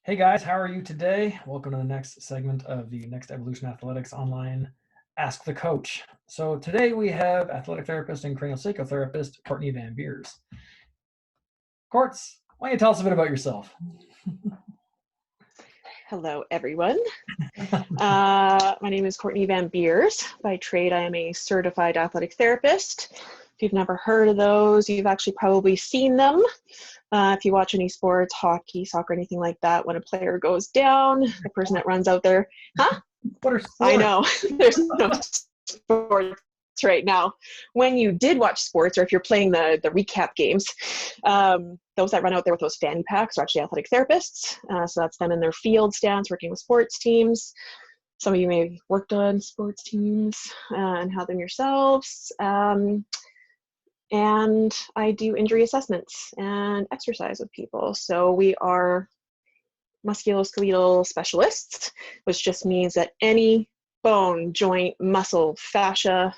Hey guys, how are you today? Welcome to the next segment of the Next Evolution Athletics online Ask the Coach. So today we have athletic therapist and craniosacral therapist Courtney Van Beers. Courts, why don't you tell us a bit about yourself? Hello, everyone. My name is Courtney Van Beers. By trade, I am a certified athletic therapist. If you've never heard of those, you've actually probably seen them. If you watch any sports, hockey, soccer, anything like that, when a player goes down, the person that runs out there, huh? What are sports? I know, there's no sports right now. When you did watch sports, or if you're playing the recap games, those that run out there with those fanny packs are actually athletic therapists. So that's them in their field stance, working with sports teams. Some of you may have worked on sports teams and had them yourselves. And I do injury assessments and exercise with people. So we are musculoskeletal specialists, which just means that any bone, joint, muscle, fascia,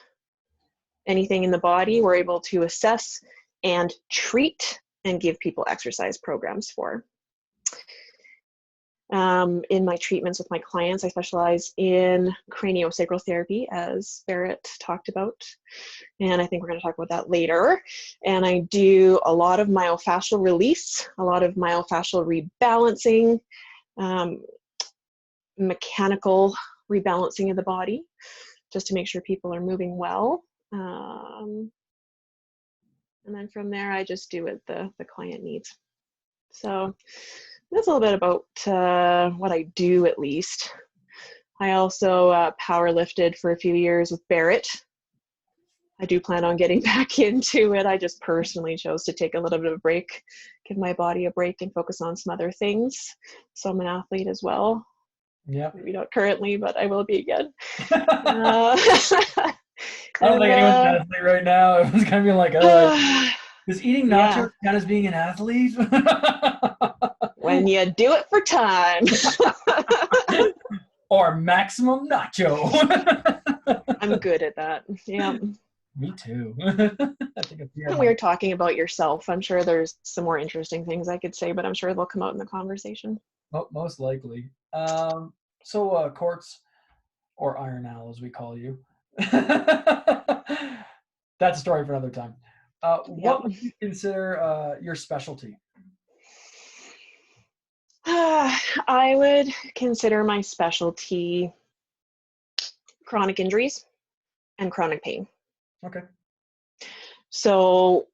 anything in the body, we're able to assess and treat and give people exercise programs for. In my treatments with my clients, I specialize in craniosacral therapy, as Barrett talked about, and I think we're going to talk about that later. And I do a lot of myofascial release, a lot of myofascial rebalancing, mechanical rebalancing of the body, just to make sure people are moving well. And then from there, I just do what the client needs. So that's a little bit about what I do, at least. I also power lifted for a few years with Barrett. I do plan on getting back into it. I just personally chose to take a little bit of a break, give my body a break and focus on some other things. So I'm an athlete as well. Yep. Maybe not currently, but I will be again. I don't think anyone's an athlete right now. Everyone's kind of being like, is eating nachos count as being an athlete? When you do it for time. Or maximum nacho. I'm good at that. Yeah. Me too. I think we were talking about yourself. I'm sure there's some more interesting things I could say, but I'm sure they'll come out in the conversation. Oh, most likely. Courts, or Iron Owl as we call you. That's a story for another time. What would you consider your specialty? I would consider my specialty chronic injuries and chronic pain. Okay. So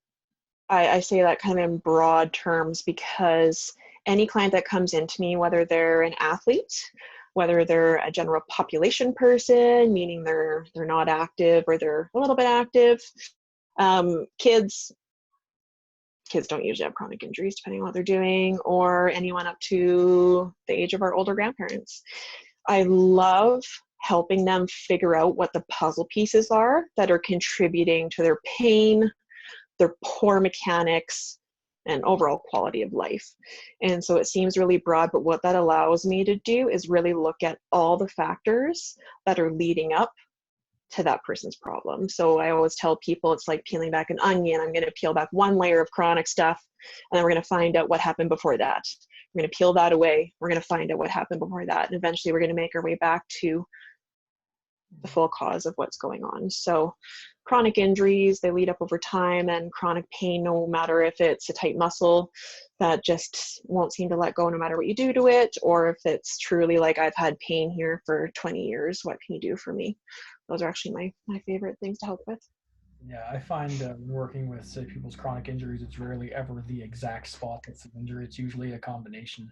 I say that kind of in broad terms because any client that comes into me, whether they're an athlete, whether they're a general population person, meaning they're not active or they're a little bit active, kids don't usually have chronic injuries depending on what they're doing, or anyone up to the age of our older grandparents. I love helping them figure out what the puzzle pieces are that are contributing to their pain, their poor mechanics, and overall quality of life. And so it seems really broad, but what that allows me to do is really look at all the factors that are leading up to that person's problem. So I always tell people it's like peeling back an onion. I'm going to peel back one layer of chronic stuff, and then we're going to find out what happened before that. We're going to peel that away. We're going to find out what happened before that. And eventually we're going to make our way back to the full cause of what's going on. So chronic injuries, they lead up over time, and chronic pain, no matter if it's a tight muscle that just won't seem to let go no matter what you do to it, or if it's truly like I've had pain here for 20 years, what can you do for me? Those are actually my favorite things to help with. Yeah, I find working with, say, people's chronic injuries, it's rarely ever the exact spot that's the injury. It's usually a combination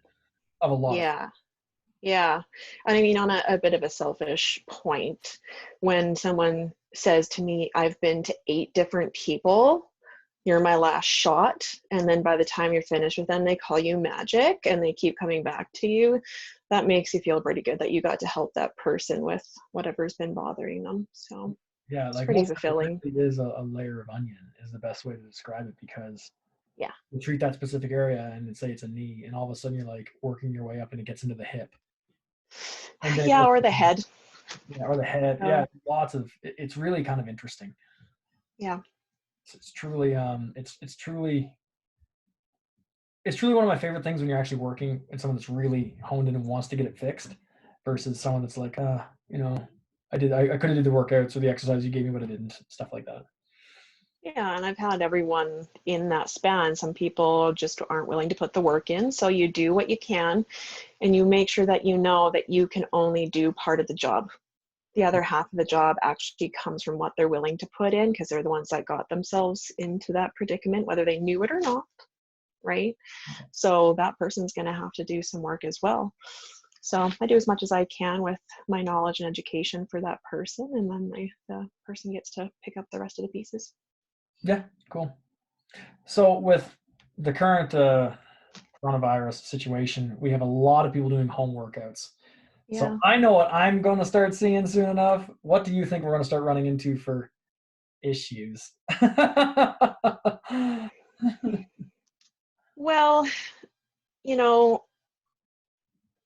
of a lot. Yeah. I mean, on a bit of a selfish point, when someone says to me, I've been to 8 different people, you're my last shot, and then by the time you're finished with them, they call you magic and they keep coming back to you, that makes you feel pretty good that you got to help that person with whatever's been bothering them. So yeah, it's like pretty fulfilling. It is a layer of onion is the best way to describe it, because you treat that specific area and say it's a knee, and all of a sudden you're like working your way up and it gets into the hip. And then or the head. Yeah, or the head. Yeah, it's really kind of interesting. Yeah. It's truly it's truly it's truly one of my favorite things when you're actually working and someone that's really honed in and wants to get it fixed versus someone that's like, you know, I could have did the workouts or the exercise you gave me, but I didn't, stuff like that. Yeah, and I've had everyone in that span. Some people just aren't willing to put the work in. So you do what you can, and you make sure that you know that you can only do part of the job. The other half of the job actually comes from what they're willing to put in, because they're the ones that got themselves into that predicament, whether they knew it or not, right? So that person's going to have to do some work as well. So I do as much as I can with my knowledge and education for that person, and then the person gets to pick up the rest of the pieces. Yeah, cool. So with the current coronavirus situation, we have a lot of people doing home workouts. So Yeah. I know what I'm going to start seeing soon enough. What do you think we're going to start running into for issues? Well, you know,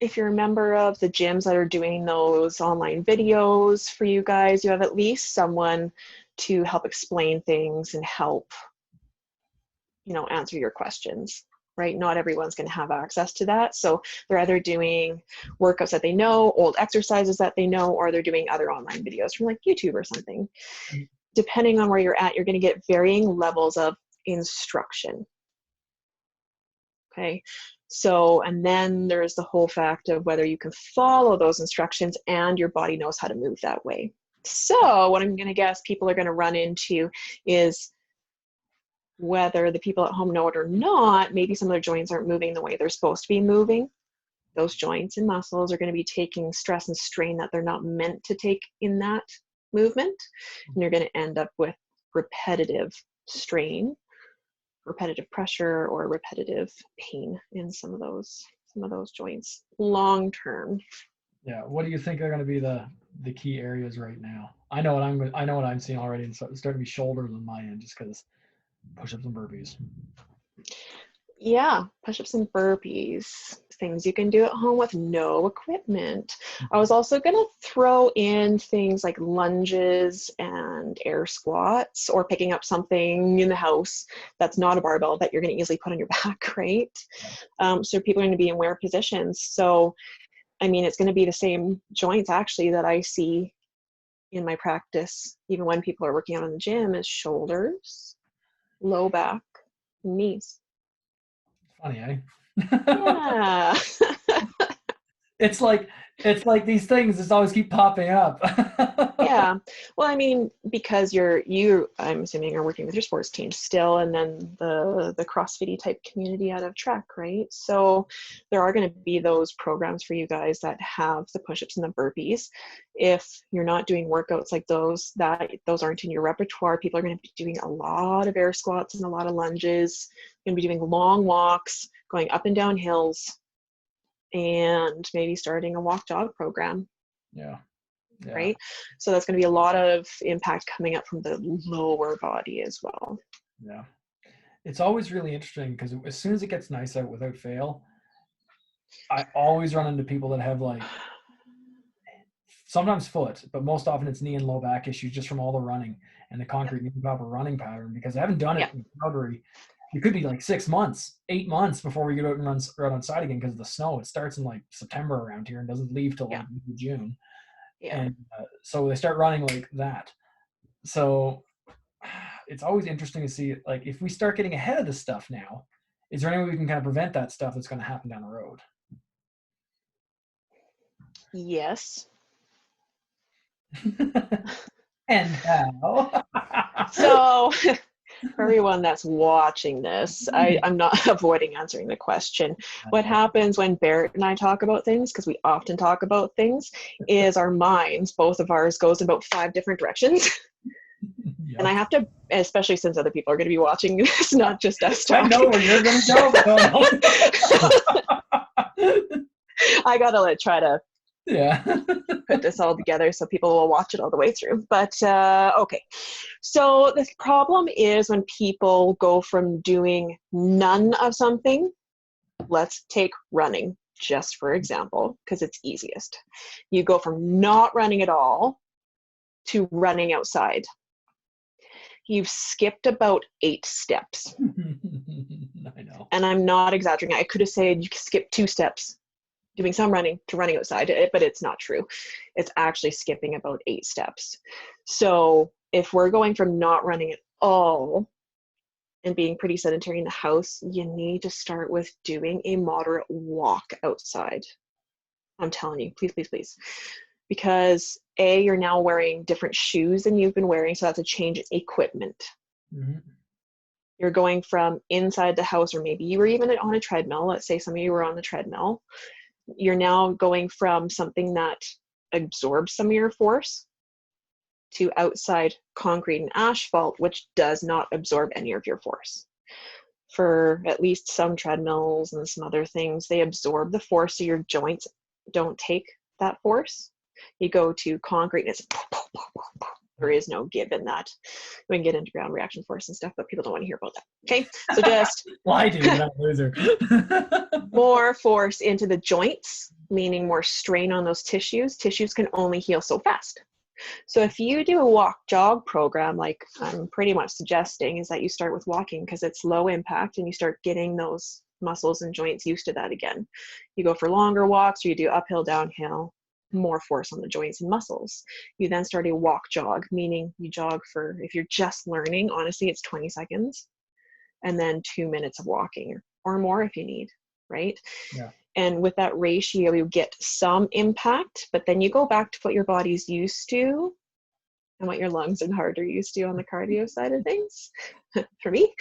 if you're a member of the gyms that are doing those online videos for you guys, you have at least someone to help explain things and help, answer your questions, right? Not everyone's going to have access to that. So they're either doing workouts that they know, old exercises that they know, or they're doing other online videos from like YouTube or something. Depending on where you're at, you're going to get varying levels of instruction. Okay. So, and then there's the whole fact of whether you can follow those instructions and your body knows how to move that way. So what I'm going to guess people are going to run into is, whether the people at home know it or not, maybe some of their joints aren't moving the way they're supposed to be moving. Those joints and muscles are going to be taking stress and strain that they're not meant to take in that movement. And you're going to end up with repetitive strain, repetitive pressure, or repetitive pain in some of those joints long term. Yeah. What do you think are going to be the key areas right now? I know what I'm seeing already. It's starting to be shoulders on my end, just because push-ups and burpees. Yeah, push-ups and burpees, things you can do at home with no equipment. I was also going to throw in things like lunges and air squats, or picking up something in the house that's not a barbell that you're going to easily put on your back, right? So people are going to be in wear positions. So, I mean, it's going to be the same joints actually that I see in my practice, even when people are working out in the gym, is shoulders, low back, knees. Funny, eh? Yeah. It's like these things just always keep popping up. Yeah. Well, I mean, because I'm assuming are working with your sports team still, and then the CrossFit type community out of track, right? So there are going to be those programs for you guys that have the push-ups and the burpees. If you're not doing workouts like those aren't in your repertoire, people are going to be doing a lot of air squats and a lot of lunges, going to be doing long walks, going up and down hills, and maybe starting a walk jog program. Yeah. Right? So that's going to be a lot of impact coming up from the lower body as well. Yeah. It's always really interesting because as soon as it gets nice out, without fail, I always run into people that have like sometimes foot, but most often it's knee and low back issues just from all the running and the concrete knee proper running pattern, because I haven't done it in Calgary. It could be like 6 months, 8 months before we get out and run outside again because of the snow. It starts in like September around here and doesn't leave till like June. And so they start running like that. So it's always interesting to see, like, if we start getting ahead of this stuff now, is there any way we can kind of prevent that stuff that's going to happen down the road? Yes. And how? So for everyone that's watching this, I'm not avoiding answering the question. What happens when Barrett and I talk about things, because we often talk about things, is our minds, both of ours, goes in about 5 different directions. Yep. And I have to, especially since other people are going to be watching this, not just us talking. I know where you're going to go, but I got to try to Yeah. put this all together so people will watch it all the way through. But okay. So the problem is when people go from doing none of something, let's take running just for example, because it's easiest. You go from not running at all to running outside. You've skipped about 8 steps. I know. And I'm not exaggerating. I could have said you skip 2 steps doing some running to running outside, but it's not true. It's actually skipping about 8 steps. So if we're going from not running at all and being pretty sedentary in the house, you need to start with doing a moderate walk outside. I'm telling you, please, please, please. Because A, you're now wearing different shoes than you've been wearing, so that's a change in equipment. Mm-hmm. You're going from inside the house, or maybe you were even on a treadmill. Let's say some of you were on the treadmill. You're now going from something that absorbs some of your force to outside concrete and asphalt, which does not absorb any of your force. For at least some treadmills and some other things, they absorb the force, so your joints don't take that force. You go to concrete and it's there is no give in that. We can get into ground reaction force and stuff, but people don't want to hear about that. Okay, so just well, I do, but I'm a loser. more force into the joints, meaning more strain on those tissues. Tissues can only heal so fast. So if you do a walk jog program, like I'm pretty much suggesting, is that you start with walking because it's low impact and you start getting those muscles and joints used to that again. You go for longer walks, or you do uphill, downhill, more force on the joints and muscles. You then start a walk jog, meaning you jog for, if you're just learning, honestly, it's 20 seconds, and then 2 minutes of walking or more if you need, right? Yeah. And with that ratio, you get some impact, but then you go back to what your body's used to and what your lungs and heart are used to on the cardio side of things, for me.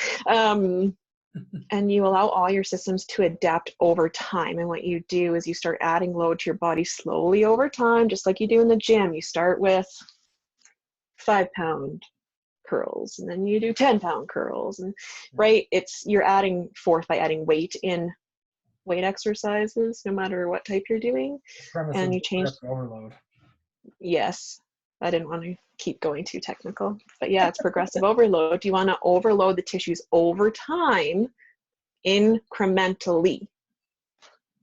And you allow all your systems to adapt over time. And what you do is you start adding load to your body slowly over time, just like you do in the gym. You start with 5-pound curls, and then you do 10-pound curls, and right, you're adding force by adding weight in weight exercises, no matter what type you're doing. And you change overload. Yes, I didn't want to keep going too technical, but yeah, it's progressive overload. You want to overload the tissues over time, incrementally.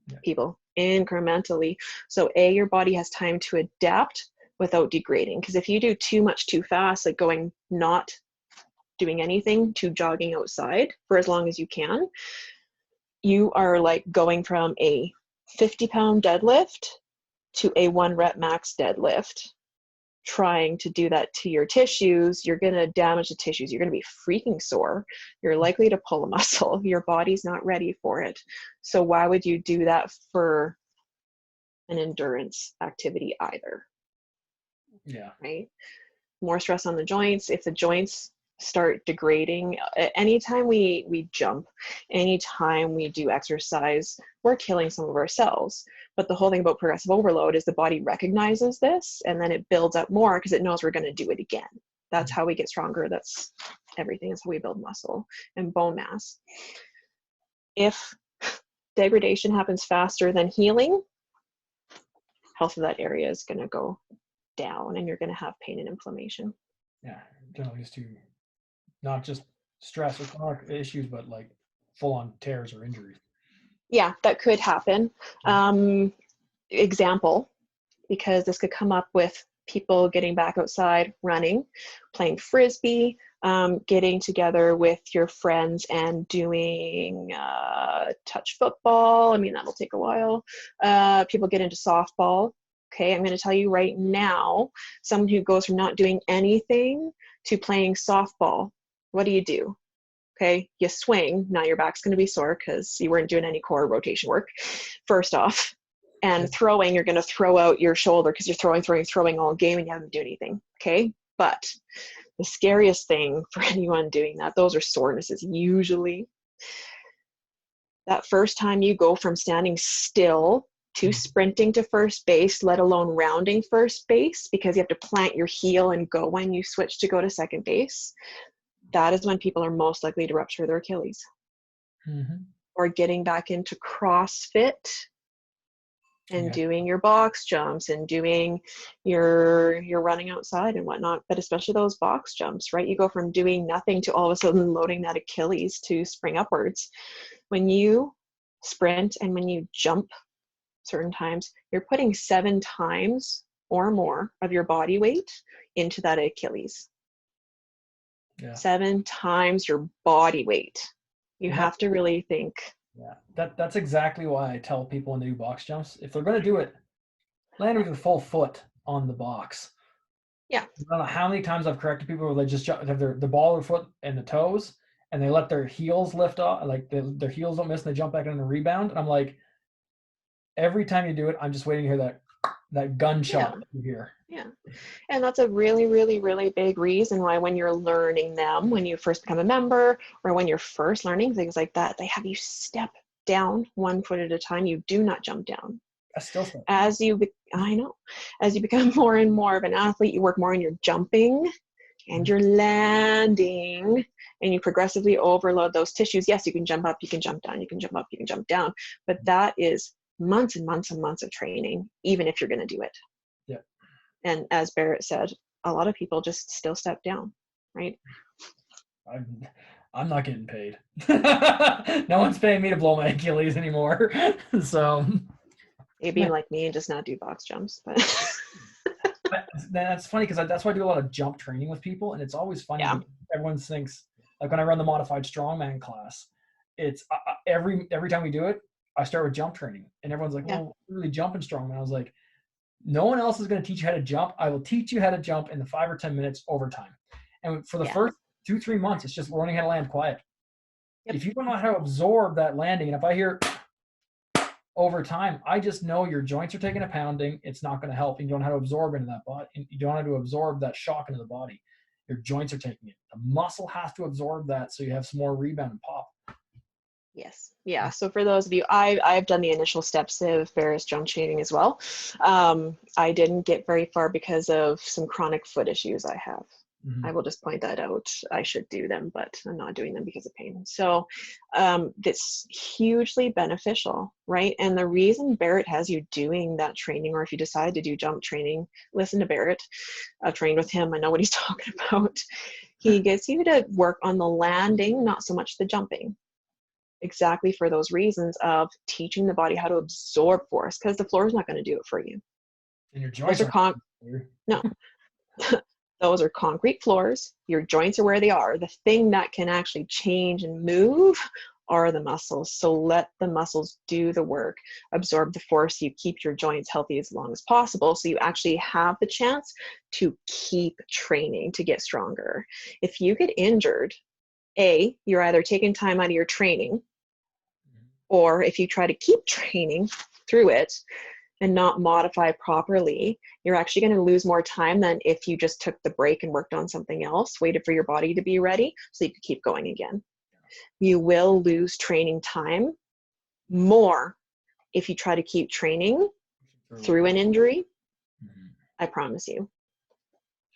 Yeah. People, incrementally. So your body has time to adapt without degrading. Because if you do too much too fast, like going not doing anything to jogging outside for as long as you can, you are like going from a 50-pound deadlift to a 1 rep max deadlift. Trying to do that to your tissues, you're going to damage the tissues. You're going to be freaking sore. You're likely to pull a muscle. Your body's not ready for it. So why would you do that for an endurance activity either? Yeah. Right? More stress on the joints. If the joints start degrading, anytime we jump, anytime we do exercise, we're killing some of our cells. But the whole thing about progressive overload is the body recognizes this, and then it builds up more because it knows we're going to do it again. That's how we get stronger. That's everything. Is how we build muscle and bone mass. If degradation happens faster than healing, health of that area is going to go down, and you're going to have pain and inflammation. Yeah, generally used to not just stress or chronic issues, but like full-on tears or injuries. Yeah, that could happen. Example, because this could come up with people getting back outside, running, playing frisbee, getting together with your friends and doing touch football. I mean, that'll take a while. People get into softball. Okay, I'm going to tell you right now, someone who goes from not doing anything to playing softball, what do? Okay, you swing. Now your back's going to be sore because you weren't doing any core rotation work, first off. And throwing, you're going to throw out your shoulder because you're throwing all game and you haven't done anything. Okay, but the scariest thing for anyone doing that, those are sorenesses usually. That first time you go from standing still to sprinting to first base, let alone rounding first base, because you have to plant your heel and go when you switch to go to second base. That is when people are most likely to rupture their Achilles. Or getting back into CrossFit and doing your box jumps and doing your running outside and whatnot, but especially those box jumps, right? You go from doing nothing to all of a sudden loading that Achilles to spring upwards. When you sprint and when you jump certain times, you're putting 7 times or more of your body weight into that Achilles. 7 times your body weight. You And that, have to really think. yeah, that's exactly why I tell people when they do box jumps, if they're going to do it, land with your full foot on the box. Yeah. I don't know how many times I've corrected people where they just have the ball of their foot and the toes, and they let their heels lift off, like their heels don't miss, and they jump back in the rebound. And I'm like, every time you do it, I'm just waiting to hear that gunshot Yeah. that you hear. Yeah. And that's a really, really, really big reason why when you're learning them, when you first become a member or when you're first learning things like that, they have you step down 1 foot at a time. You do not jump down. I still say, I know, as you become more and more of an athlete, you work more on your jumping and your landing, and you progressively overload those tissues. Yes, you can jump up, you can jump down, you can jump up, you can jump down, but that is months and months and months of training, even if you're going to do it. yeah. And as Barrett said, a lot of people just still step down, right? I'm not getting paid. No one's paying me to blow my Achilles anymore. So Maybe being like me and just not do box jumps, but that's funny because that's why I do a lot of jump training with people, and it's always funny. yeah. Everyone thinks, like when I run the modified strongman class, it's every time we do it, I start with jump training, and everyone's like, Yeah. "Well, really jumping strongman?" I was like, "No one else is going to teach you how to jump. I will teach you how to jump in the 5 or 10 minutes over time." And for the Yeah. first 2-3 months, it's just learning how to land quiet. Yep. If you don't know how to absorb that landing, and if I hear over time, I just know your joints are taking a pounding. It's not going to help. And you don't know how to absorb into that body. You don't know how to absorb that shock into the body. Your joints are taking it. The muscle has to absorb that so you have some more rebound and pop. Yes. Yeah. So for those of you, I've done the initial steps of various jump training as well. I didn't get very far because of some chronic foot issues I have. Mm-hmm. I will just point that out. I should do them, but I'm not doing them because of pain. So that's hugely beneficial, right? And the reason Barrett has you doing that training, or if you decide to do jump training, listen to Barrett. I've trained with him. I know what he's talking about. He gets you to work on the landing, not so much the jumping. Exactly for those reasons of teaching the body how to absorb force, because the floor is not going to do it for you. And your joints no. Those are concrete floors. Your joints are where they are. The thing that can actually change and move are the muscles. So let the muscles do the work, absorb the force. You keep your joints healthy as long as possible. So you actually have the chance to keep training to get stronger. If you get injured, you're either taking time out of your training, or if you try to keep training through it and not modify properly, you're actually going to lose more time than if you just took the break and worked on something else, waited for your body to be ready so you could keep going again. You will lose training time more if you try to keep training through an injury. Mm-hmm. I promise you.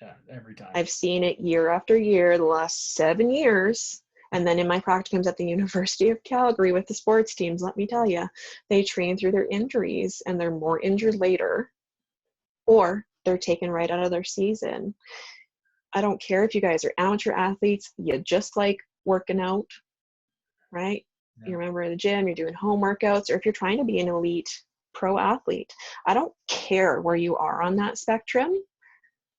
Yeah, every time. I've seen it year after year, the last 7 years. And then in my practicums at the University of Calgary with the sports teams, let me tell you, they train through their injuries and they're more injured later, or they're taken right out of their season. I don't care if you guys are amateur athletes, you just like working out, right? Yeah. You're a member of the gym, you're doing home workouts, or if you're trying to be an elite pro athlete, I don't care where you are on that spectrum.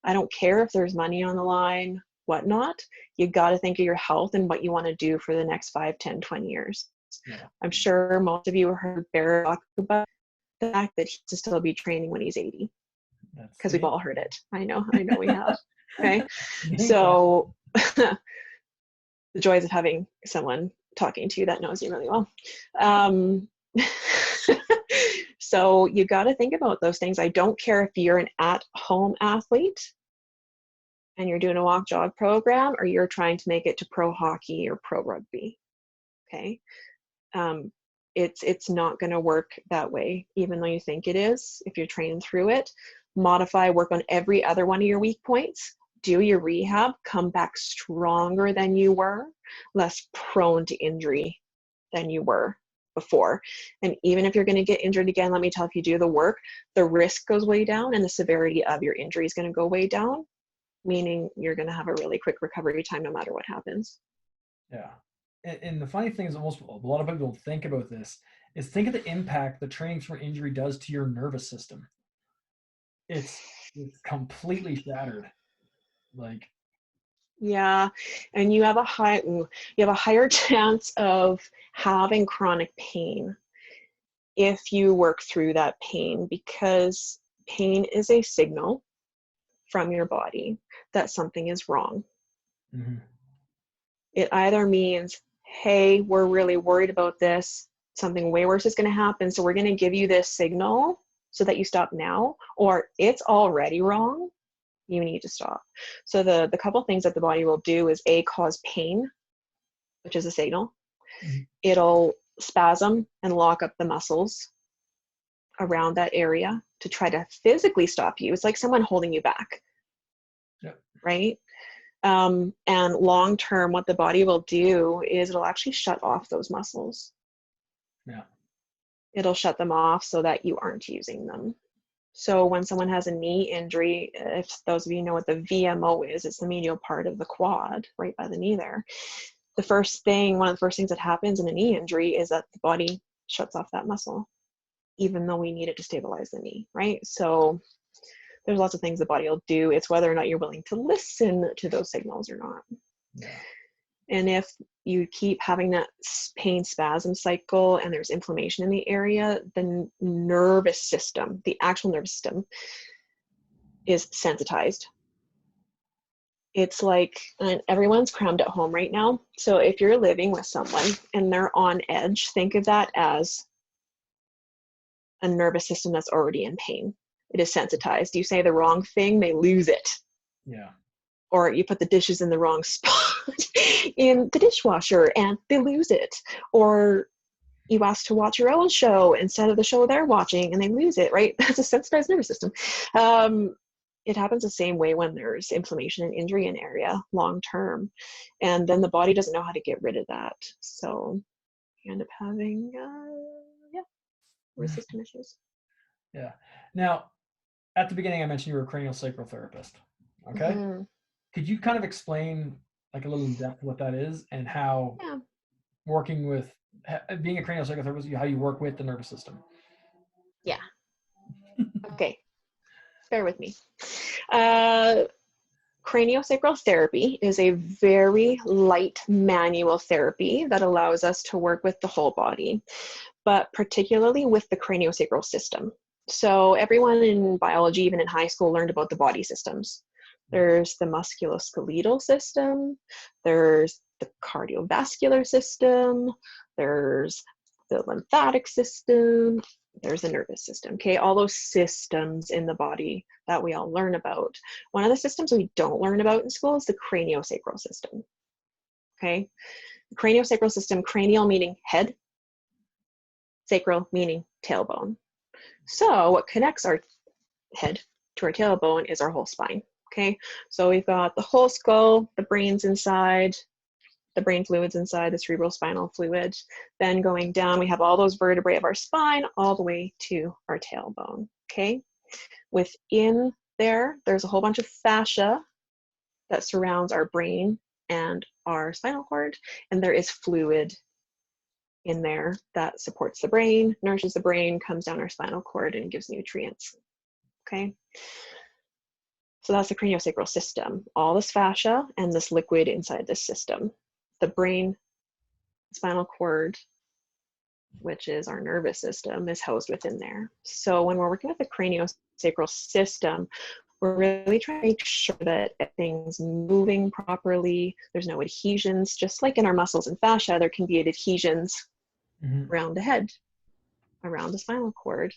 I don't care if there's money on the line, whatnot. You got to think of your health and what you want to do for the next 5, 10, 20 years. Yeah. I'm sure most of you have heard Barrett talk about the fact that he should still be training when he's 80. Because we've all heard it. I know we have. Okay. So the joys of having someone talking to you that knows you really well. So you got to think about those things. I don't care if you're an at-home athlete and you're doing a walk jog program, or you're trying to make it to pro hockey or pro rugby. Okay. It's not going to work that way, even though you think it is. If you're training through it, modify, work on every other one of your weak points, do your rehab, come back stronger than you were, less prone to injury than you were before. And even if you're going to get injured again, let me tell you, if you do the work, the risk goes way down and the severity of your injury is going to go way down, meaning you're going to have a really quick recovery time no matter what happens. Yeah. And the funny thing is, a lot of people don't think about this, is think of the impact the training for injury does to your nervous system. It's completely shattered. Like, Yeah, and you have a higher chance of having chronic pain if you work through that pain, because pain is a signal from your body that something is wrong. Mm-hmm. It either means, hey, we're really worried about this, something way worse is going to happen, so we're going to give you this signal so that you stop now, or it's already wrong, you need to stop. So the couple things that the body will do is cause pain, which is a signal. Mm-hmm. It'll spasm and lock up the muscles around that area to try to physically stop you. It's like someone holding you back. Yep. Right? And long term, what the body will do is it'll actually shut off those muscles. Yeah. It'll shut them off so that you aren't using them. So when someone has a knee injury, if those of you know what the VMO is, it's the medial part of the quad, right by the knee there. One of the first things that happens in a knee injury is that the body shuts off that muscle, even though we need it to stabilize the knee, right? So there's lots of things the body will do. It's whether or not you're willing to listen to those signals or not. Yeah. And if you keep having that pain spasm cycle and there's inflammation in the area, the nervous system, the actual nervous system, is sensitized. It's like, and everyone's crammed at home right now. So if you're living with someone and they're on edge, think of that as a nervous system that's already in pain. It is sensitized. You say the wrong thing, they lose it. Yeah. Or you put the dishes in the wrong spot in the dishwasher and they lose it. Or you ask to watch your own show instead of the show they're watching and they lose it, right? That's a sensitized nervous system. It happens the same way when there's inflammation and injury in area long term. And then the body doesn't know how to get rid of that. So you end up having, nervous system issues. Yeah. Now, at the beginning, I mentioned you were a craniosacral therapist. Okay. Mm-hmm. Could you kind of explain, like, a little in depth what that is and how working with being a craniosacral therapist, how you work with the nervous system? Yeah. Okay. Bear with me. Craniosacral therapy is a very light manual therapy that allows us to work with the whole body, but particularly with the craniosacral system. So everyone in biology, even in high school, learned about the body systems. There's the musculoskeletal system, there's the cardiovascular system, there's the lymphatic system, there's the nervous system, okay? All those systems in the body that we all learn about. One of the systems we don't learn about in school is the craniosacral system, okay? The craniosacral system, cranial meaning head, sacral meaning tailbone. So what connects our head to our tailbone is our whole spine, okay? So we've got the whole skull, the brain's inside, the brain fluid's inside, the cerebral spinal fluid. Then going down, we have all those vertebrae of our spine all the way to our tailbone, okay? Within there's a whole bunch of fascia that surrounds our brain and our spinal cord, and there is fluid in there that supports the brain, nourishes the brain, comes down our spinal cord, and gives nutrients, okay? So that's the craniosacral system, all this fascia and this liquid inside this system. The brain, spinal cord, which is our nervous system, is housed within there. So when we're working with the craniosacral system, we're really trying to make sure that everything's moving properly. There's no adhesions. Just like in our muscles and fascia, there can be adhesions around the head, around the spinal cord.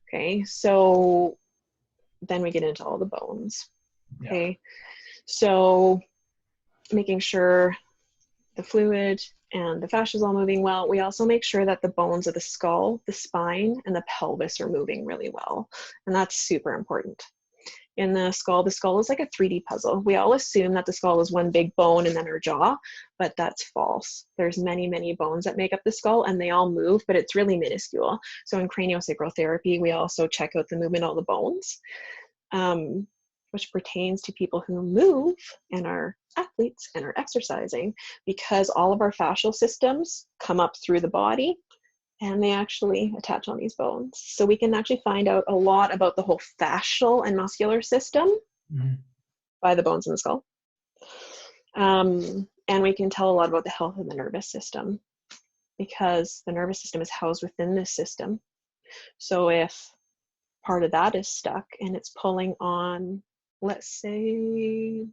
Okay, so then we get into all the bones. Okay, yeah. So making sure the fluid and the fascia is all moving well. We also make sure that the bones of the skull, the spine, and the pelvis are moving really well. And that's super important. In the skull is like a 3D puzzle. We all assume that the skull is one big bone and then our jaw, but that's false. There's many, many bones that make up the skull and they all move, but it's really minuscule. So in craniosacral therapy, we also check out the movement of the bones, which pertains to people who move and are athletes and are exercising, because all of our fascial systems come up through the body and they actually attach on these bones. So we can actually find out a lot about the whole fascial and muscular system by the bones in the skull. And we can tell a lot about the health of the nervous system, because the nervous system is housed within this system. So if part of that is stuck and it's pulling on, let's say,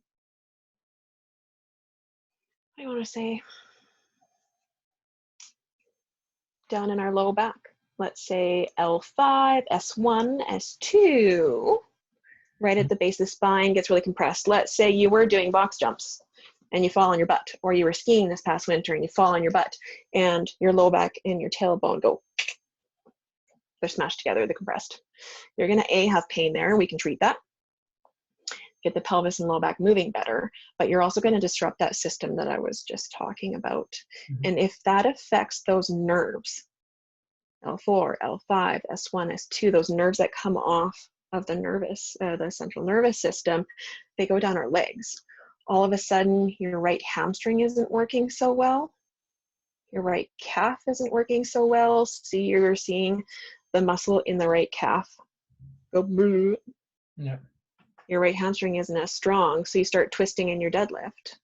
I want to say down in our low back, let's say L5, S1, S2, right at the base of the spine gets really compressed. Let's say you were doing box jumps and you fall on your butt, or you were skiing this past winter and you fall on your butt and your low back and your tailbone go, they're smashed together, they're compressed. You're going to have pain there. We can treat that, get the pelvis and low back moving better, but you're also going to disrupt that system that I was just talking about. And if that affects those nerves, L4, L5, S1, S2, those nerves that come off of the central nervous system, they go down our legs. All of a sudden, your right hamstring isn't working so well. Your right calf isn't working so well. So you're seeing the muscle in the right calf go blue. Yeah. Your right hamstring isn't as strong, so you start twisting in your deadlift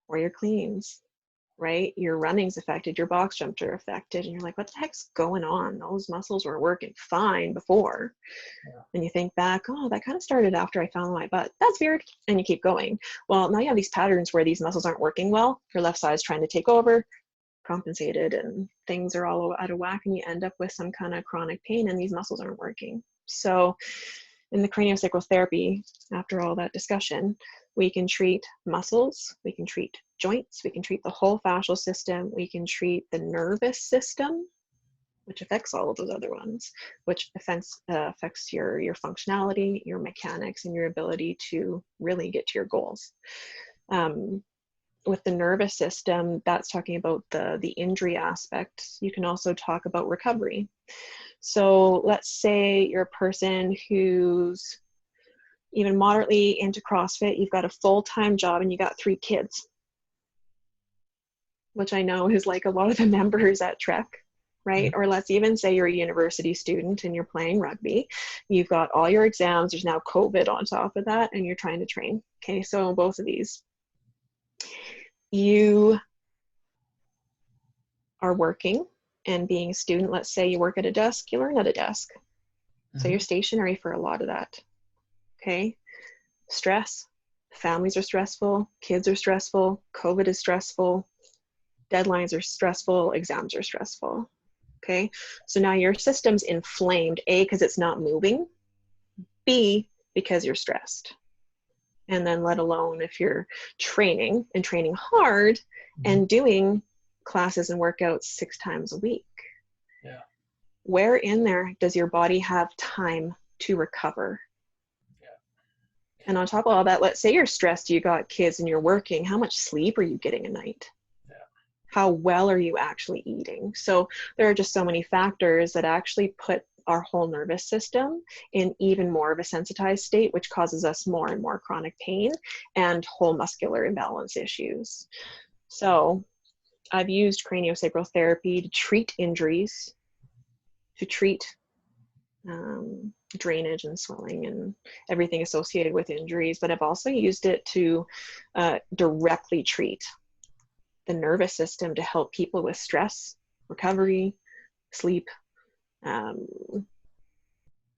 or your cleans, right? Your running's affected, your box jumps are affected, and you're like, what the heck's going on? Those muscles were working fine before. Yeah. And you think back, oh, that kind of started after I fell on my butt. That's weird. And you keep going. Well, now you have these patterns where these muscles aren't working well. Your left side's trying to take over, compensated, and things are all out of whack, and you end up with some kind of chronic pain and these muscles aren't working. So in the craniosacral therapy, after all that discussion, we can treat muscles, we can treat joints, we can treat the whole fascial system, we can treat the nervous system, which affects all of those other ones, which affects your functionality, your mechanics, and your ability to really get to your goals. With the nervous system, that's talking about the injury aspect. You can also talk about recovery. So let's say you're a person who's even moderately into CrossFit, you've got a full-time job and you got 3 kids, which I know is like a lot of the members at Trek, right? Or let's even say you're a university student and you're playing rugby. You've got all your exams, there's now COVID on top of that, and you're trying to train. Okay, so both of these. You are working and being a student, let's say you work at a desk, you learn at a desk. So you're stationary for a lot of that. Okay, stress, families are stressful, kids are stressful, COVID is stressful, deadlines are stressful, exams are stressful. Okay, so now your system's inflamed, A, because it's not moving, B, because you're stressed. And then let alone if you're training and training hard and doing classes and workouts 6 times a week. Yeah. Where in there does your body have time to recover? Yeah. And on top of all that, let's say you're stressed, you got kids and you're working, how much sleep are you getting a night? Yeah. How well are you actually eating? So there are just so many factors that actually put our whole nervous system in even more of a sensitized state, which causes us more and more chronic pain and whole muscular imbalance issues. So I've used craniosacral therapy to treat injuries, to treat drainage and swelling and everything associated with injuries, but I've also used it to directly treat the nervous system to help people with stress, recovery, sleep,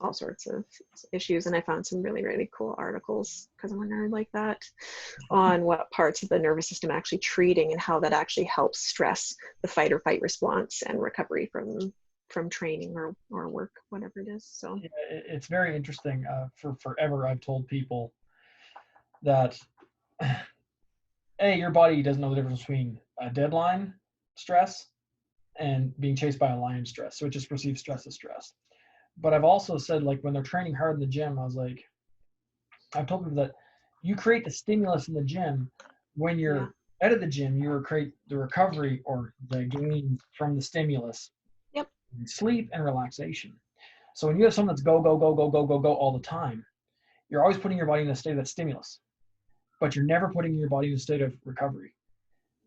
all sorts of issues. And I found some really, really cool articles, because I'm a nerd like that, on what parts of the nervous system actually treating and how that actually helps stress the fight or flight response and recovery from training or work, whatever it is. So yeah, it's very interesting. For forever, I've told people that, hey, your body doesn't know the difference between a deadline stress and being chased by a lion stress. So it just perceives stress as stress. But I've also said, like, when they're training hard in the gym, I was like, I've told people that you create the stimulus in the gym. When you're out of the gym, you create the recovery or the gain from the stimulus. Yep. Sleep and relaxation. So when you have someone that's go, go, go, go, go, go, go all the time, you're always putting your body in a state of that stimulus, but you're never putting your body in a state of recovery.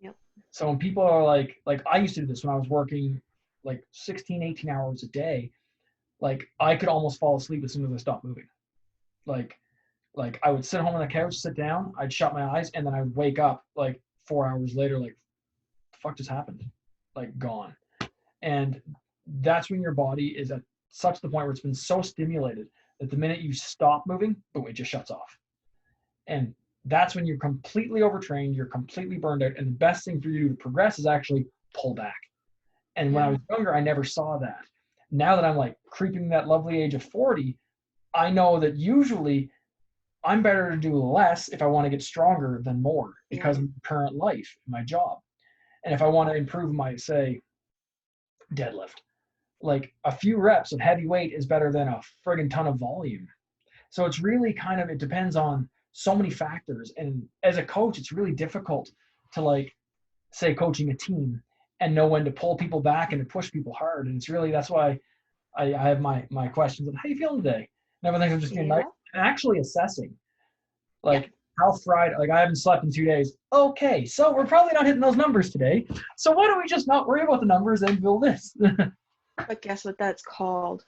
Yep. So when people are like I used to do this when I was working like 16, 18 hours a day, like I could almost fall asleep as soon as I stopped moving. Like like I would sit home on the couch, sit down, I'd shut my eyes, and then I'd wake up like 4 hours later, like, the fuck just happened? Like, gone. And that's when your body is at such the point where it's been so stimulated that the minute you stop moving, boom, it just shuts off. And that's when you're completely overtrained, you're completely burned out, and the best thing for you to progress is actually pull back. And when I was younger, I never saw that. Now that I'm like creeping that lovely age of 40, I know that usually I'm better to do less if I want to get stronger than more because of my current life, my job. And if I want to improve my, say, deadlift, like a few reps of heavy weight is better than a friggin' ton of volume. So it's really kind of, it depends on so many factors. And as a coach, it's really difficult to, like, say, coaching a team and know when to pull people back and to push people hard. And it's really, that's why I have my questions of how you feeling today? And everything's I'm just being nice and actually assessing, like, how fried, like, I haven't slept in 2 days. Okay, so we're probably not hitting those numbers today. So why don't we just not worry about the numbers and build this? But guess what that's called?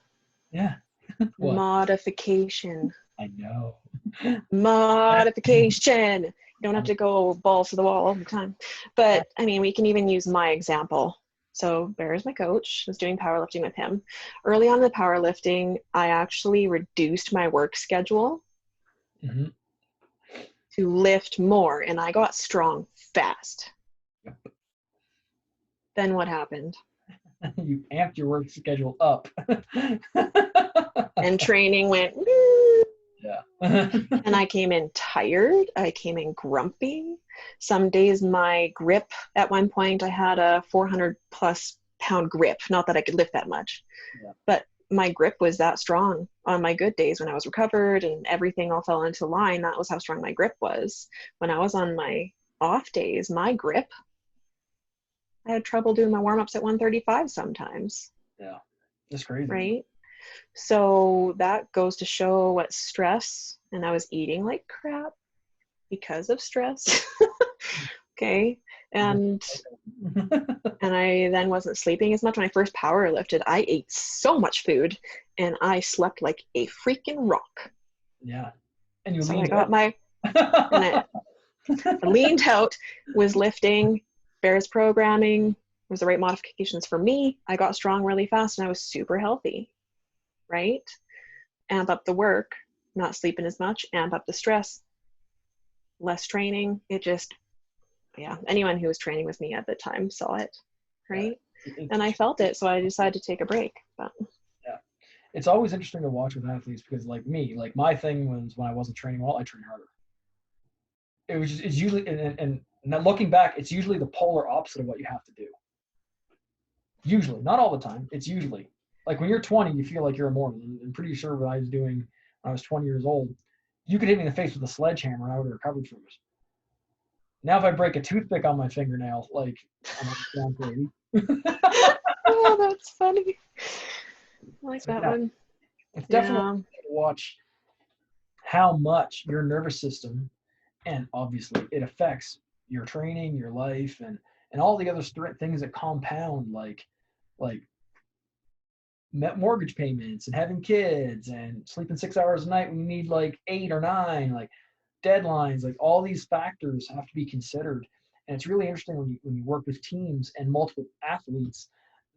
Yeah. What? Modification. I know. Modification. You don't have to go balls to the wall all the time. But I mean, we can even use my example. So Bear is my coach. I was doing powerlifting with him. Early on in the powerlifting, I actually reduced my work schedule to lift more, and I got strong fast. Yep. Then what happened? You amped your work schedule up. And training went, yeah. and I came in tired. I came in grumpy. Some days my grip, at one point I had a 400+ pound grip. Not that I could lift that much, but my grip was that strong on my good days when I was recovered and everything all fell into line. That was how strong my grip was. When I was on my off days, my grip, I had trouble doing my warm-ups at 135 sometimes. Yeah, that's crazy. Right? So that goes to show what stress, and I was eating like crap because of stress. Okay. And I then wasn't sleeping as much. When I first power lifted, I ate so much food and I slept like a freaking rock. Yeah. And you so leaned I got out. my and I leaned out, was lifting, Bear's programming was the right modifications for me. I got strong really fast and I was super healthy. Right? Amp up the work, not sleeping as much, amp up the stress, less training. It just, anyone who was training with me at the time saw it, right? And I felt it, so I decided to take a break. But yeah, it's always interesting to watch with athletes because, like me, like my thing was when I wasn't training well, I trained harder. It was just, it's usually, and now looking back, it's usually the polar opposite of what you have to do. Usually, not all the time. It's usually like when you're 20, you feel like you're immortal. I'm pretty sure what I was doing when I was 20 years old, you could hit me in the face with a sledgehammer and I would have recovered from it. Now, if I break a toothpick on my fingernail, like, I'm down for 80. Oh, that's funny. I like that one. It's definitely to watch how much your nervous system, and obviously it affects your training, your life, and all the other things that compound, like mortgage payments and having kids and sleeping 6 hours a night when you need like 8 or 9, like deadlines, like all these factors have to be considered. And it's really interesting when you work with teams and multiple athletes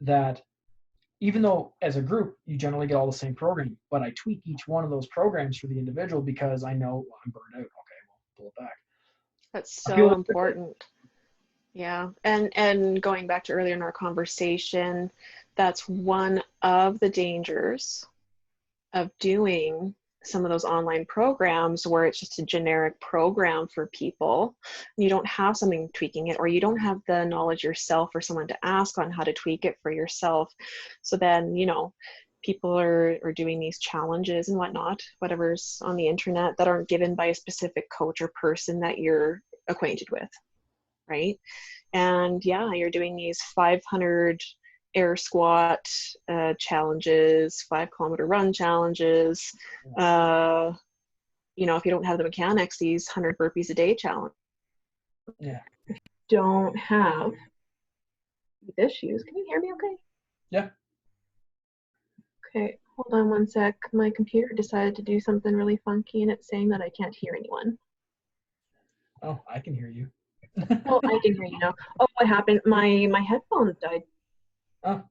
that even though as a group you generally get all the same programming, but I tweak each one of those programs for the individual because I know I'm burned out. Okay, well, pull it back. That's so important. Yeah. And going back to earlier in our conversation, that's one of the dangers of doing some of those online programs where it's just a generic program for people. You don't have something tweaking it, or you don't have the knowledge yourself or someone to ask on how to tweak it for yourself. So then, people are doing these challenges and whatnot, whatever's on the internet, that aren't given by a specific coach or person that you're acquainted with. Right? And you're doing these 500 air squat challenges, 5 kilometer run challenges. If you don't have the mechanics, these 100 burpees a day challenge. Yeah. If you don't have these issues, can you hear me okay? Yeah. Okay, hold on one sec. My computer decided to do something really funky and it's saying that I can't hear anyone. Oh, I can hear you. Oh, I can hear you now. Oh, what happened? My headphones died. Oh,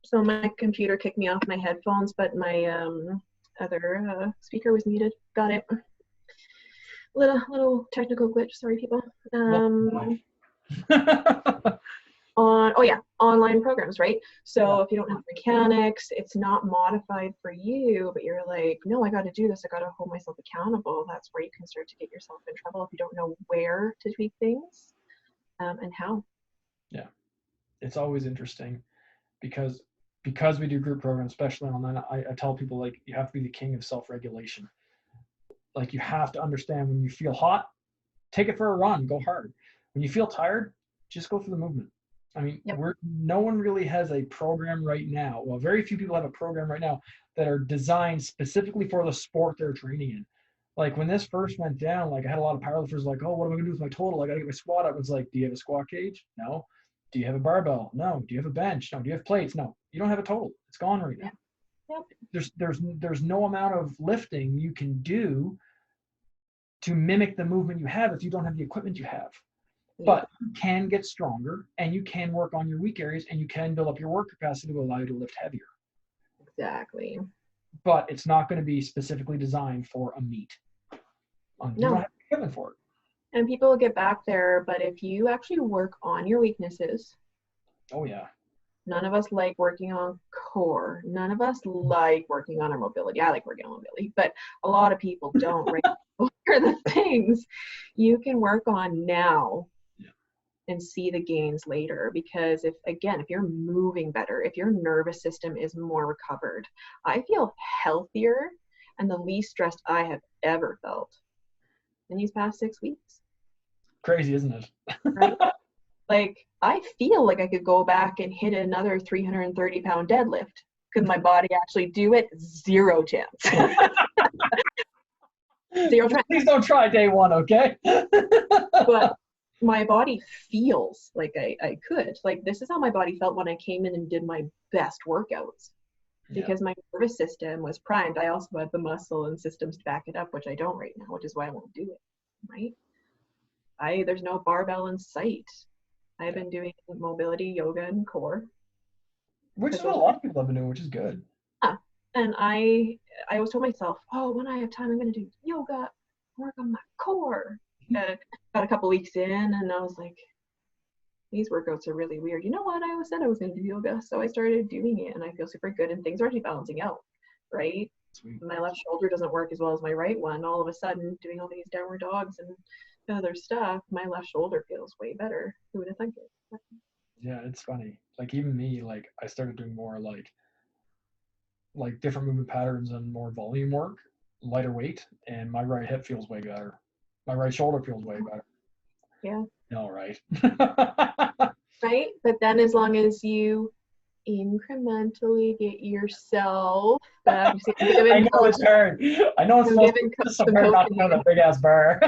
So my computer kicked me off my headphones, but my other speaker was muted. Got it. Little technical glitch. Sorry, people. well, Online programs, right? So yeah. if you don't have mechanics, it's not modified for you, but you're like, no, I got to do this. I got to hold myself accountable. That's where you can start to get yourself in trouble if you don't know where to tweak things and how. Yeah, it's always interesting because we do group programs, especially online. I tell people, like, you have to be the king of self-regulation. Like, you have to understand when you feel hot, take it for a run, go hard. When you feel tired, just go through the movement. I mean, Yep. no one really has a program right now. Well, very few people have a program right now that are designed specifically for the sport they're training in. Like, when this first went down, like, I had a lot of powerlifters like, oh, what am I gonna do with my total? I gotta get my squat up. It's like, do you have a squat cage? No. Do you have a barbell? No. Do you have a bench? No. Do you have plates? No. You don't have a total. It's gone right now. Yep. There's no amount of lifting you can do to mimic the movement you have if you don't have the equipment you have. But you can get stronger and you can work on your weak areas and you can build up your work capacity to allow you to lift heavier. Exactly. But it's not going to be specifically designed for a meet. You don't have the equipment for it. And people will get back there, but if you actually work on your weaknesses. Oh, yeah. None of us like working on core. None of us like working on our mobility. I like working on mobility, but a lot of people don't, right? What are the things you can work on now and see the gains later? Because if you're moving better, if your nervous system is more recovered, I feel healthier and the least stressed I have ever felt in these past 6 weeks. Crazy, isn't it? Right? Like, I feel like I could go back and hit another 330-pound deadlift. Could my body actually do it? Zero chance. Zero chance. Please don't try day one, okay? But my body feels like I could. Like, this is how my body felt when I came in and did my best workouts. Because my nervous system was primed. I also had the muscle and systems to back it up, which I don't right now, which is why I won't do it, right? There's no barbell in sight. I've been doing mobility, yoga, and core. Which is what a lot of people have been doing, which is good. Yeah. And I always told myself, oh, when I have time, I'm going to do yoga, work on my core. Got a couple weeks in, and I was like, these workouts are really weird. You know what? I always said I was going to do yoga. So I started doing it, and I feel super good, and things are actually balancing out, right? Sweet. My left shoulder doesn't work as well as my right one. All of a sudden, doing all these downward dogs and other stuff, my left shoulder feels way better. Who would have thunk it? Yeah, it's funny. Like, even me, like, I started doing more like different movement patterns and more volume work, lighter weight, and my right hip feels way better. My right shoulder feels way better. Yeah. All right. Right? But then as long as you incrementally get yourself I know it's hard. I know it's supposed to not have a big ass bar.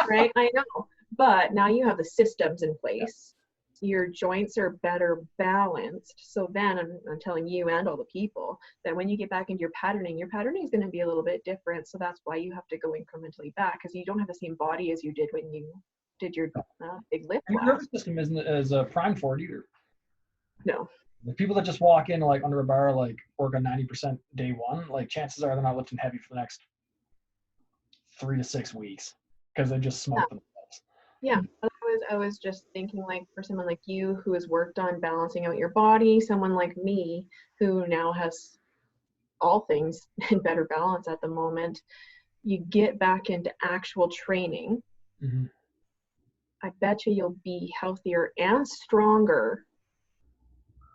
Right? I know. But now you have the systems in place. Your joints are better balanced. So then I'm telling you and all the people that when you get back into your patterning is going to be a little bit different. So that's why you have to go incrementally back, because you don't have the same body as you did when you did your big lift. Your nervous system isn't as primed for it either. No. The people that just walk in like under a bar, like work on 90% day one, like chances are they're not lifting heavy for the next 3 to 6 weeks because they just smoke themselves. Yeah, I was just thinking, like, for someone like you who has worked on balancing out your body, someone like me who now has all things in better balance at the moment, you get back into actual training. Mm-hmm. I bet you'll be healthier and stronger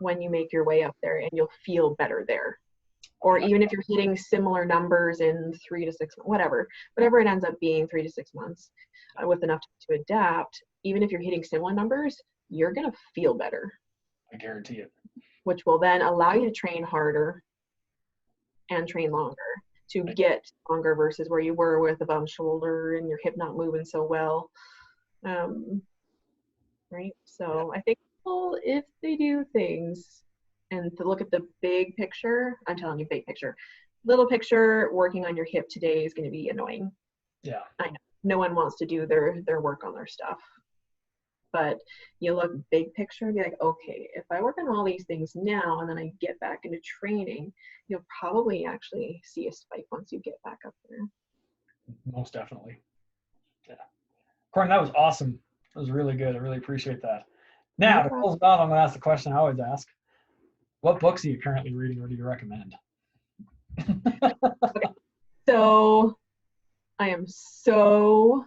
when you make your way up there, and you'll feel better there. Or even if you're hitting similar numbers in 3 to 6 months, whatever it ends up being, 3 to 6 months, with enough to adapt, even if you're hitting similar numbers, you're going to feel better. I guarantee it. Which will then allow you to train harder and train longer to get stronger versus where you were with a bum shoulder and your hip not moving so well. Right? So I think people, if they do things and to look at the big picture, I'm telling you, big picture. Little picture, working on your hip today is going to be annoying. Yeah. I know. No one wants to do their work on their stuff. But you look big picture and be like, okay, if I work on all these things now and then I get back into training, you'll probably actually see a spike once you get back up there. Most definitely. Yeah. Courtney, that was awesome. That was really good. I really appreciate that. Now, to close it off, I'm going to ask the question I always ask. What books are you currently reading or do you recommend? Okay. So I am so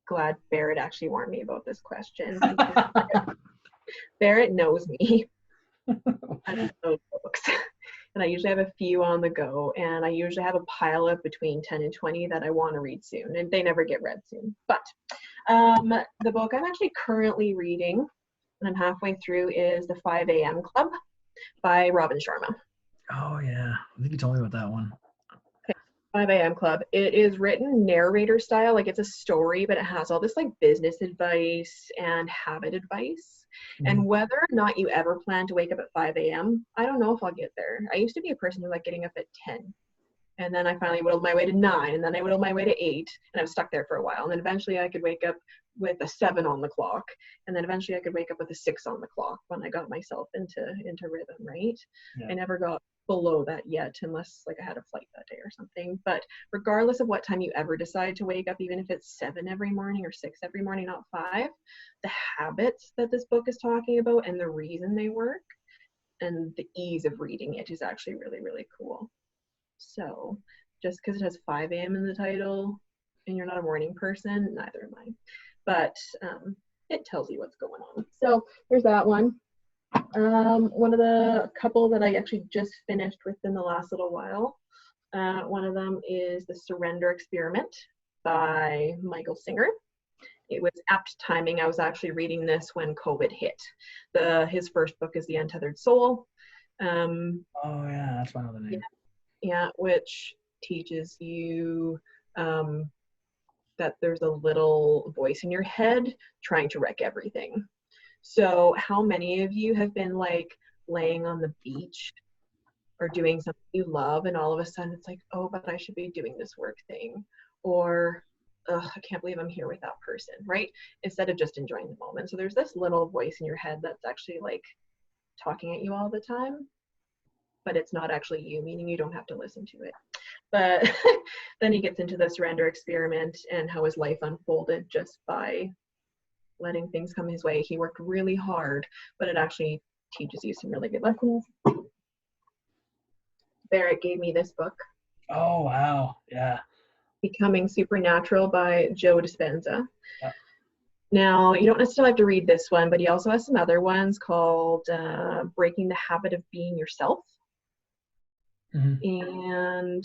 glad Barrett actually warned me about this question. Barrett knows me. I love those books. And I usually have a few on the go, and I usually have a pile of between 10 and 20 that I want to read soon, and they never get read soon. But the book I'm actually currently reading, and I'm halfway through, is The 5 a.m. Club by Robin Sharma. Oh, yeah. I think you told me about that one. 5 a.m. Club. It is written narrator style, like it's a story, but it has all this like business advice and habit advice. And whether or not you ever plan to wake up at 5 a.m., I don't know if I'll get there. I used to be a person who liked getting up at 10. And then I finally whittled my way to 9, and then I whittled my way to 8, and I was stuck there for a while. And then eventually I could wake up with a 7 on the clock, and then eventually I could wake up with a 6 on the clock when I got myself into rhythm, right? Yeah. I never got below that yet, unless like I had a flight that day or something. But regardless of what time you ever decide to wake up, even if it's 7 every morning or 6 every morning, not 5, the habits that this book is talking about and the reason they work and the ease of reading it is actually really, really cool. So just because it has 5 a.m. in the title and you're not a morning person, neither am I. But it tells you what's going on. So there's that one. One of the couple that I actually just finished within the last little while, one of them is The Surrender Experiment by Michael Singer. It was apt timing. I was actually reading this when COVID hit. His first book is The Untethered Soul. Oh yeah, that's one of the names. Yeah, which teaches you that there's a little voice in your head trying to wreck everything. So how many of you have been like laying on the beach or doing something you love and all of a sudden it's like, oh, but I should be doing this work thing, or I can't believe I'm here with that person, right? Instead of just enjoying the moment. So there's this little voice in your head that's actually like talking at you all the time, but it's not actually you, meaning you don't have to listen to it. But then he gets into the surrender experiment and how his life unfolded just by letting things come his way. He worked really hard, but it actually teaches you some really good lessons. Barrett gave me this book. Oh, wow. Yeah. Becoming Supernatural by Joe Dispenza. Yeah. Now, you don't necessarily have to read this one, but he also has some other ones called Breaking the Habit of Being Yourself. And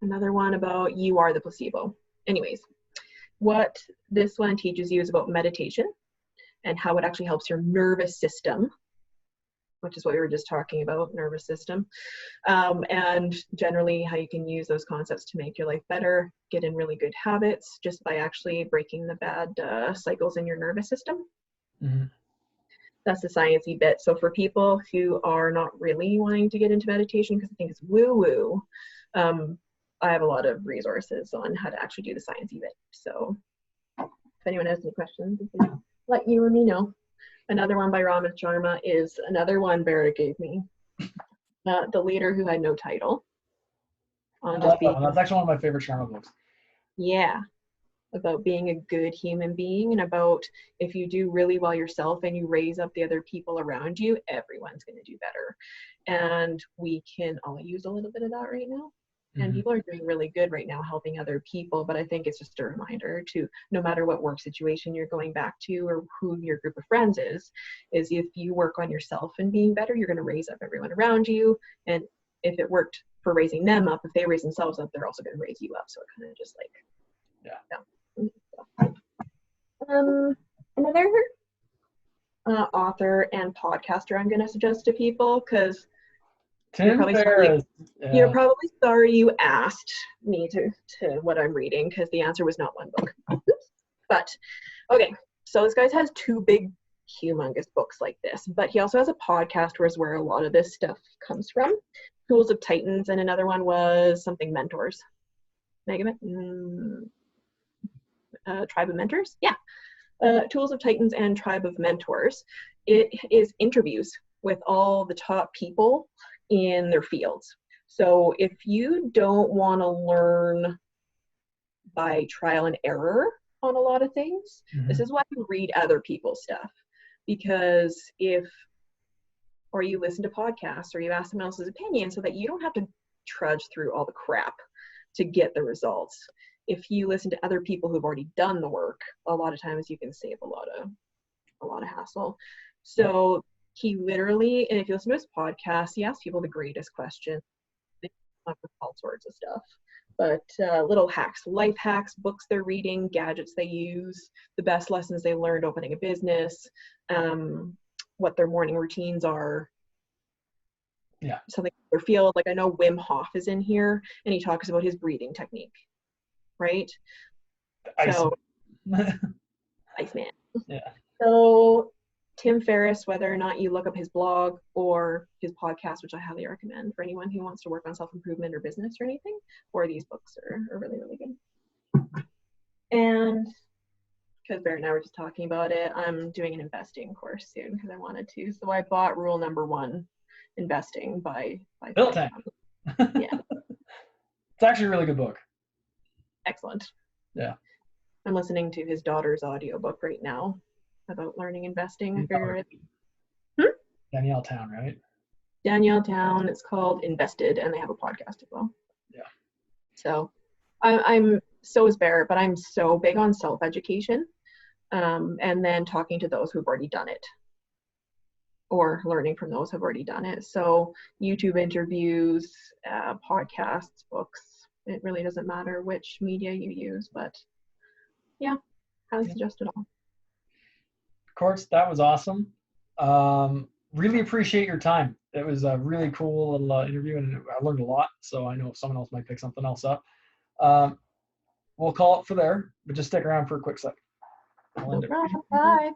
another one about You Are the Placebo. Anyways, what this one teaches you is about meditation and how it actually helps your nervous system, which is what we were just talking about, nervous system, and generally how you can use those concepts to make your life better, get in really good habits just by actually breaking the bad cycles in your nervous system. That's the sciencey bit. So for people who are not really wanting to get into meditation because I think it's woo-woo, I have a lot of resources on how to actually do the sciencey bit. So if anyone has any questions, you can let you or me know. Another one by Robin Sharma is another one Barrett gave me. The Leader Who Had No Title. That's actually one of my favorite Sharma books. Yeah. About being a good human being and about if you do really well yourself and you raise up the other people around you, everyone's going to do better. And we can all use a little bit of that right now. And people are doing really good right now helping other people, but I think it's just a reminder to, no matter what work situation you're going back to or who your group of friends is if you work on yourself and being better, you're going to raise up everyone around you. And if it worked for raising them up, if they raise themselves up, they're also going to raise you up. So it kind of just like, another author and podcaster I'm going to suggest to people, because you're probably sorry you asked me to what I'm reading, because the answer was not one book. But okay, so this guy has 2 big, humongous books like this. But he also has a podcast where a lot of this stuff comes from. Tools of Titans, and another one was something Mentors. Tribe of Mentors? Yeah. Tools of Titans and Tribe of Mentors. It is interviews with all the top people in their fields. So if you don't want to learn by trial and error on a lot of things, this is why you read other people's stuff. Because or you listen to podcasts, or you ask someone else's opinion, so that you don't have to trudge through all the crap to get the results. If you listen to other people who've already done the work, a lot of times you can save a lot of hassle. So he literally, and if you listen to his podcast, he asks people the greatest questions. They come up with all sorts of stuff. But little hacks, life hacks, books they're reading, gadgets they use, the best lessons they learned opening a business, what their morning routines are. Yeah. Something in their field. Like I know Wim Hof is in here, and he talks about his breathing technique, right? So, Iceman. Yeah. So Tim Ferriss, whether or not you look up his blog or his podcast, which I highly recommend for anyone who wants to work on self-improvement or business or anything, or these books are really, really good. And because Barrett and I were just talking about it, I'm doing an investing course soon because I wanted to. So I bought Rule Number 1, Investing by Bill Tank. Yeah. It's actually a really good book. Excellent. Yeah. I'm listening to his daughter's audiobook right now about learning investing. I figured Danielle Town, right? Danielle Town. It's called Invested, and they have a podcast as well. Yeah. So I'm so is Barrett, but I'm so big on self-education, and then talking to those who've already done it, or learning from those who've already done it. So YouTube interviews, podcasts, books. It really doesn't matter which media you use, but yeah, highly suggest it all. Courts, that was awesome. Really appreciate your time. It was a really cool little interview, and I learned a lot. So I know if someone else might pick something else up. We'll call it for there, but just stick around for a quick second. No problem. Bye.